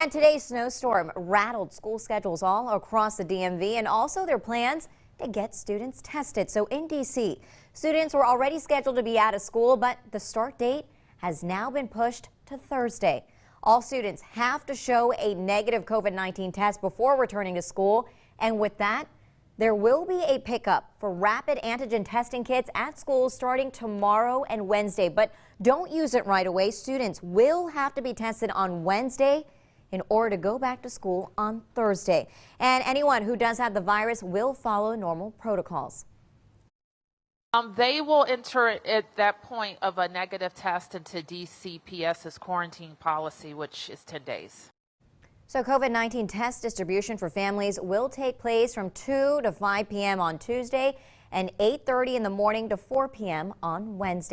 And today's snowstorm rattled school schedules all across the DMV and also their plans to get students tested. So in D.C., students were already scheduled to be out of school, but the start date has now been pushed to Thursday. All students have to show a negative COVID-19 test before returning to school. And with that, there will be a pickup for rapid antigen testing kits at schools starting tomorrow and Wednesday. But don't use it right away. Students will have to be tested on Wednesday in order to go back to school on Thursday. And anyone who does have the virus will follow normal protocols. They will enter at that point of a negative test into DCPS's quarantine policy, which is 10 days. So COVID-19 test distribution for families will take place from 2 to 5 p.m. on Tuesday and 8:30 in the morning to 4 p.m. on Wednesday.